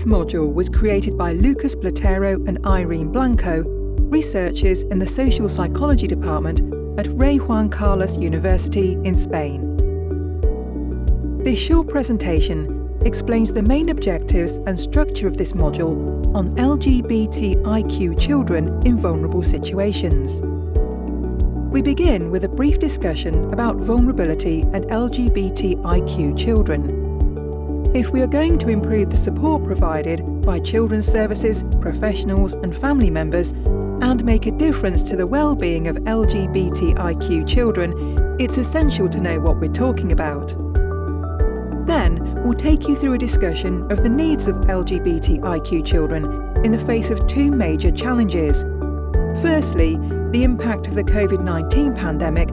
This module was created by Platero and Irene Blanco, researchers in the Social Psychology Department at Rey Juan Carlos University in Spain. This short presentation explains the main objectives and structure of this module on LGBTIQ children in vulnerable situations. We begin with a brief discussion about vulnerability and LGBTIQ children. If we are going to improve the support provided by children's services, professionals and family members, and make a difference to the well-being of LGBTIQ children, it's essential to know what we're talking about. Then, we'll take you through a discussion of the needs of LGBTIQ children in the face of two major challenges. Firstly, the impact of the COVID-19 pandemic,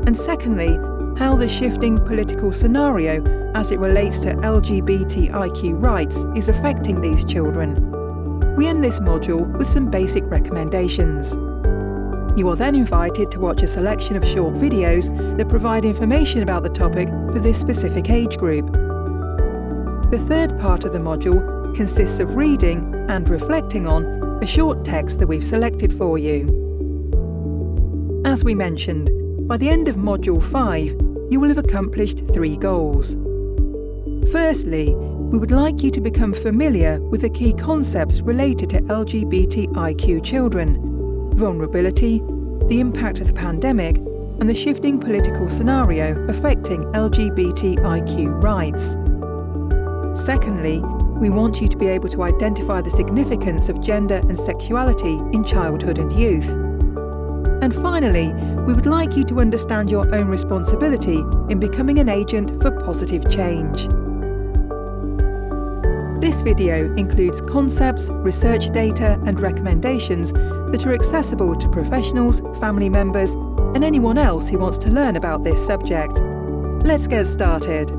and secondly, how the shifting political scenario as it relates to LGBTIQ rights is affecting these children. We end this module with some basic recommendations. You are then invited to watch a selection of short videos that provide information about the topic for this specific age group. The third part of the module consists of reading and reflecting on a short text that we've selected for you. As we mentioned, by the end of Module 5, you will have accomplished 3 goals. Firstly, we would like you to become familiar with the key concepts related to LGBTIQ children: vulnerability, the impact of the pandemic, and the shifting political scenario affecting LGBTIQ rights. Secondly, we want you to be able to identify the significance of gender and sexuality in childhood and youth. And finally, we would like you to understand your own responsibility in becoming an agent for positive change. This video includes concepts, research data and recommendations that are accessible to professionals, family members and anyone else who wants to learn about this subject. Let's get started.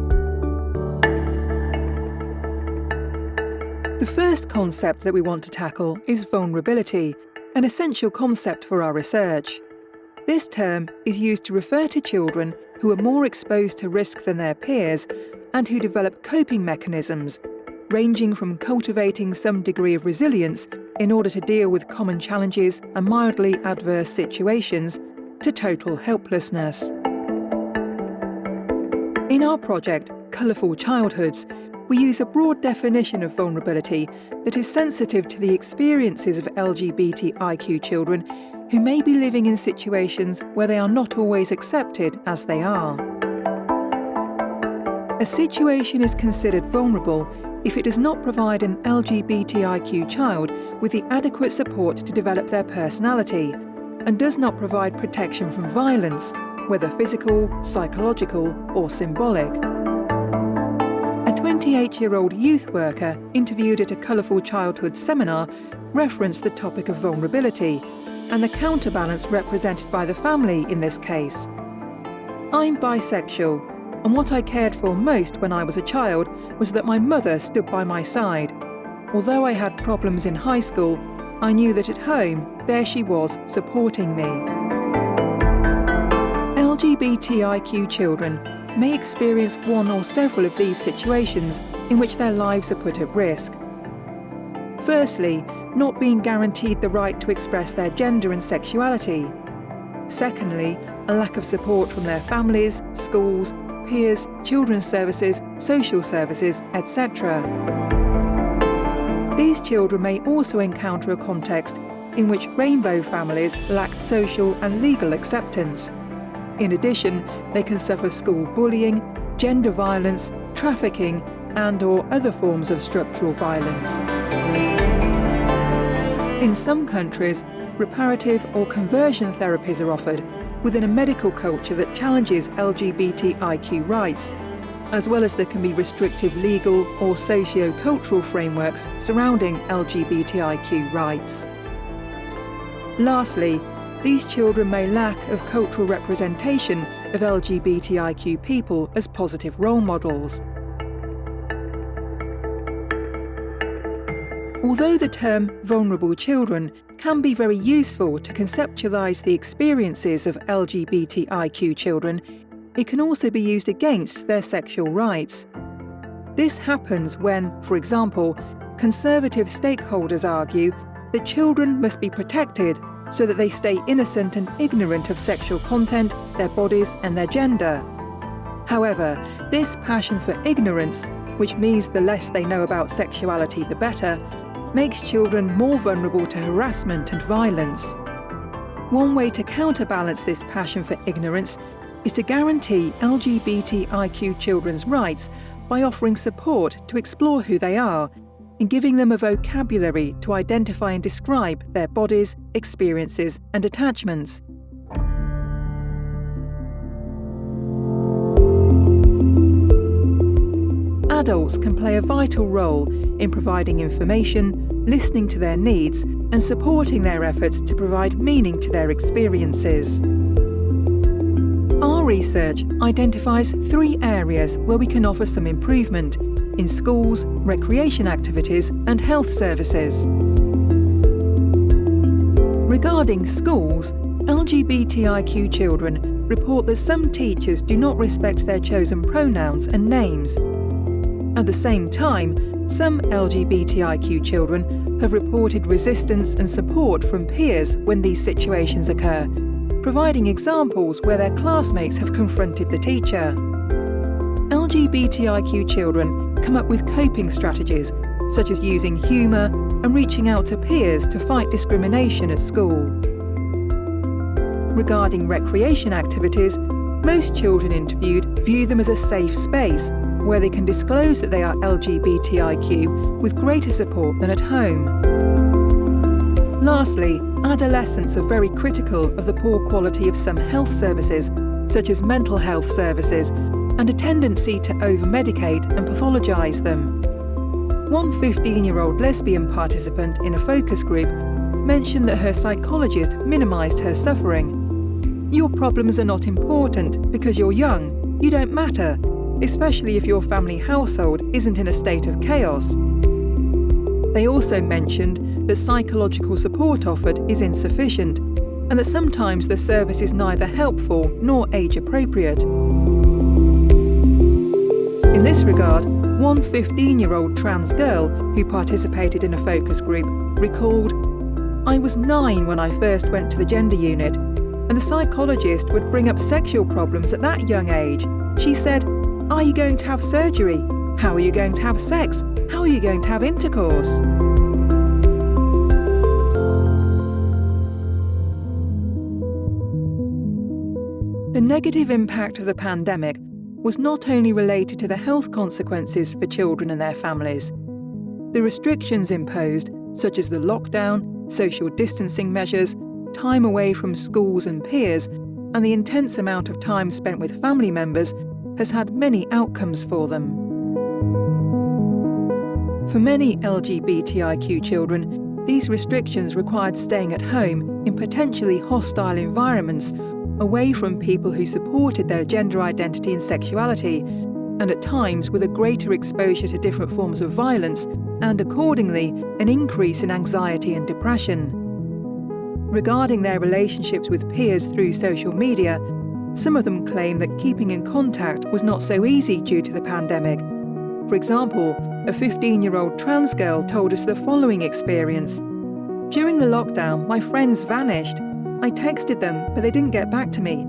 The first concept that we want to tackle is vulnerability, an essential concept for our research. This term is used to refer to children who are more exposed to risk than their peers and who develop coping mechanisms, ranging from cultivating some degree of resilience in order to deal with common challenges and mildly adverse situations, to total helplessness. In our project, Colourful Childhoods, we use a broad definition of vulnerability that is sensitive to the experiences of LGBTIQ children who may be living in situations where they are not always accepted as they are. A situation is considered vulnerable if it does not provide an LGBTIQ child with the adequate support to develop their personality and does not provide protection from violence, whether physical, psychological, or symbolic. A 28-year-old youth worker interviewed at a Colourful Childhood seminar referenced the topic of vulnerability and the counterbalance represented by the family in this case. I'm bisexual, and what I cared for most when I was a child was that my mother stood by my side. Although I had problems in high school, I knew that at home, there she was supporting me. LGBTIQ children may experience one or several of these situations in which their lives are put at risk. Firstly, not being guaranteed the right to express their gender and sexuality. Secondly, a lack of support from their families, schools, peers, children's services, social services, etc. These children may also encounter a context in which rainbow families lacked social and legal acceptance. In addition, they can suffer school bullying, gender violence, trafficking, and/or other forms of structural violence. In some countries, reparative or conversion therapies are offered within a medical culture that challenges LGBTIQ rights, as well as there can be restrictive legal or socio-cultural frameworks surrounding LGBTIQ rights. Lastly, these children may lack of cultural representation of LGBTIQ people as positive role models. Although the term vulnerable children can be very useful to conceptualise the experiences of LGBTIQ children, it can also be used against their sexual rights. This happens when, for example, conservative stakeholders argue that children must be protected so that they stay innocent and ignorant of sexual content, their bodies and their gender. However, this passion for ignorance, which means the less they know about sexuality the better, makes children more vulnerable to harassment and violence. One way to counterbalance this passion for ignorance is to guarantee LGBTIQ children's rights by offering support to explore who they are and giving them a vocabulary to identify and describe their bodies, experiences and attachments. Adults can play a vital role in providing information, listening to their needs, and supporting their efforts to provide meaning to their experiences. Our research identifies 3 areas where we can offer some improvement in schools, recreation activities, and health services. Regarding schools, LGBTIQ children report that some teachers do not respect their chosen pronouns and names. At the same time, some LGBTIQ children have reported resistance and support from peers when these situations occur, providing examples where their classmates have confronted the teacher. LGBTIQ children come up with coping strategies, such as using humour and reaching out to peers to fight discrimination at school. Regarding recreation activities, most children interviewed view them as a safe space where they can disclose that they are LGBTIQ with greater support than at home. Lastly, adolescents are very critical of the poor quality of some health services, such as mental health services, and a tendency to over-medicate and pathologise them. One 15-year-old lesbian participant in a focus group mentioned that her psychologist minimised her suffering. "Your problems are not important because you're young. You don't matter, especially if your family household isn't in a state of chaos." They also mentioned that psychological support offered is insufficient and that sometimes the service is neither helpful nor age-appropriate. In this regard, one 15-year-old trans girl who participated in a focus group recalled, "I was 9 when I first went to the gender unit, and the psychologist would bring up sexual problems at that young age. She said, 'Are you going to have surgery? How are you going to have sex? How are you going to have intercourse?'" The negative impact of the pandemic was not only related to the health consequences for children and their families. The restrictions imposed, such as the lockdown, social distancing measures, time away from schools and peers, and the intense amount of time spent with family members, has had many outcomes for them. For many LGBTIQ children, these restrictions required staying at home in potentially hostile environments, away from people who supported their gender identity and sexuality, and at times with a greater exposure to different forms of violence and, accordingly, an increase in anxiety and depression. Regarding their relationships with peers through social media, some of them claim that keeping in contact was not so easy due to the pandemic. For example, a 15-year-old trans girl told us the following experience. "During the lockdown, my friends vanished. I texted them, but they didn't get back to me.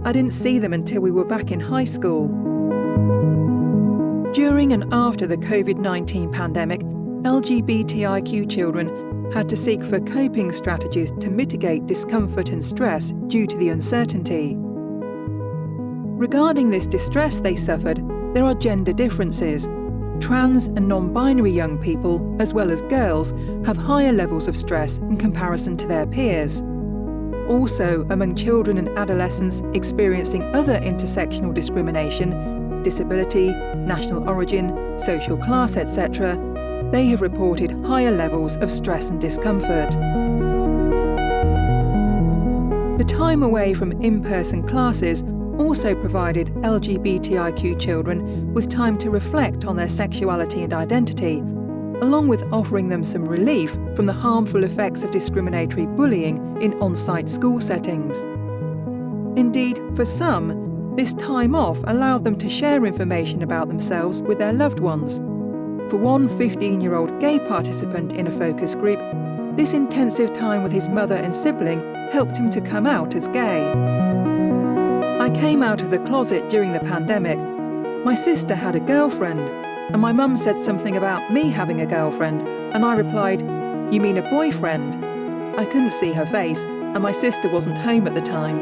I didn't see them until we were back in high school." During and after the COVID-19 pandemic, LGBTIQ children had to seek for coping strategies to mitigate discomfort and stress due to the uncertainty. Regarding this distress they suffered, there are gender differences. Trans and non-binary young people, as well as girls, have higher levels of stress in comparison to their peers. Also, among children and adolescents experiencing other intersectional discrimination, disability, national origin, social class, etc., they have reported higher levels of stress and discomfort. The time away from in-person classes also provided LGBTIQ children with time to reflect on their sexuality and identity, along with offering them some relief from the harmful effects of discriminatory bullying in on-site school settings. Indeed, for some, this time off allowed them to share information about themselves with their loved ones. For one 15-year-old gay participant in a focus group, this intensive time with his mother and sibling helped him to come out as gay. I came out of the closet during the pandemic. My sister had a girlfriend, and my mum said something about me having a girlfriend, and I replied, "You mean a boyfriend?" I couldn't see her face, and my sister wasn't home at the time.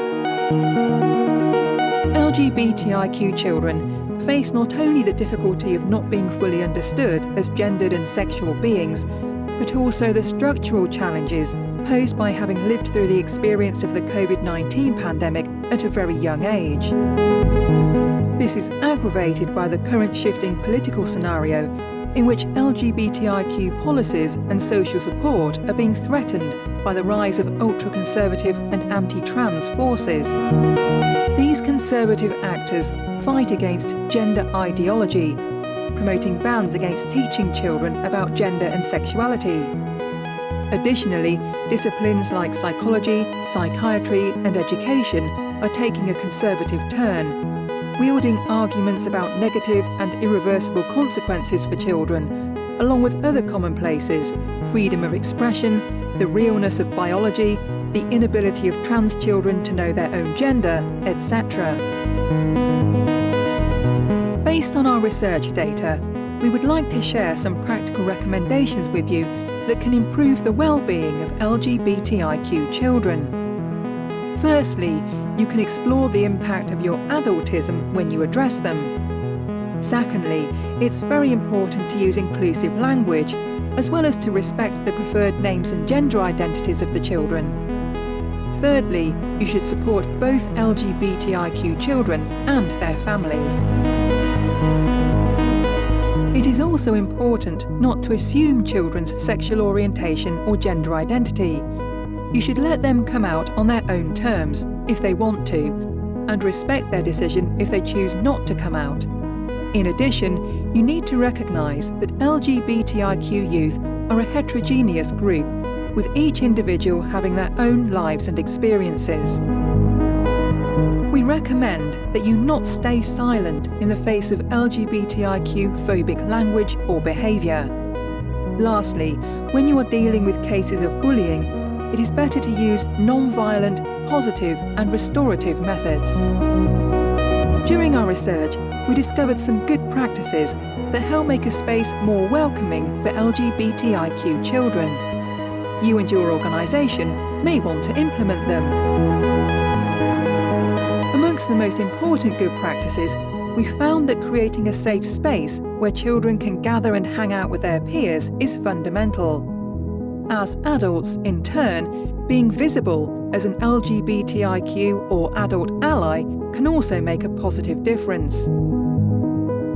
LGBTIQ children face not only the difficulty of not being fully understood as gendered and sexual beings, but also the structural challenges posed by having lived through the experience of the COVID-19 pandemic at a very young age. This is aggravated by the current shifting political scenario in which LGBTIQ policies and social support are being threatened by the rise of ultra-conservative and anti-trans forces. These conservative actors fight against gender ideology, promoting bans against teaching children about gender and sexuality. Additionally, disciplines like psychology, psychiatry, and education are taking a conservative turn, wielding arguments about negative and irreversible consequences for children, along with other commonplaces, freedom of expression, the realness of biology, the inability of trans children to know their own gender, etc. Based on our research data, we would like to share some practical recommendations with you that can improve the well-being of LGBTIQ children. Firstly, you can explore the impact of your adultism when you address them. Secondly, it's very important to use inclusive language, as well as to respect the preferred names and gender identities of the children. Thirdly, you should support both LGBTIQ children and their families. It is also important not to assume children's sexual orientation or gender identity. You should let them come out on their own terms, if they want to, and respect their decision if they choose not to come out. In addition, you need to recognise that LGBTIQ youth are a heterogeneous group, with each individual having their own lives and experiences. We recommend that you not stay silent in the face of LGBTIQ-phobic language or behaviour. Lastly, when you are dealing with cases of bullying, it is better to use non-violent, positive and restorative methods. During our research, we discovered some good practices that help make a space more welcoming for LGBTIQ children. You and your organisation may want to implement them. Amongst the most important good practices, we found that creating a safe space where children can gather and hang out with their peers is fundamental. As adults, in turn, being visible as an LGBTIQ or adult ally can also make a positive difference.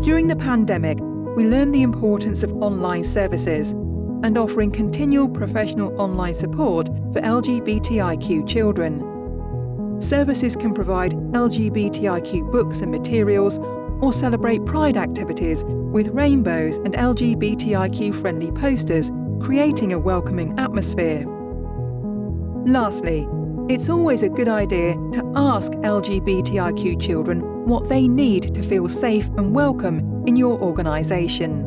During the pandemic, we learned the importance of online services and offering continual professional online support for LGBTIQ children. Services can provide LGBTIQ books and materials or celebrate Pride activities with rainbows and LGBTIQ-friendly posters, creating a welcoming atmosphere. Lastly, it's always a good idea to ask LGBTIQ children what they need to feel safe and welcome in your organisation.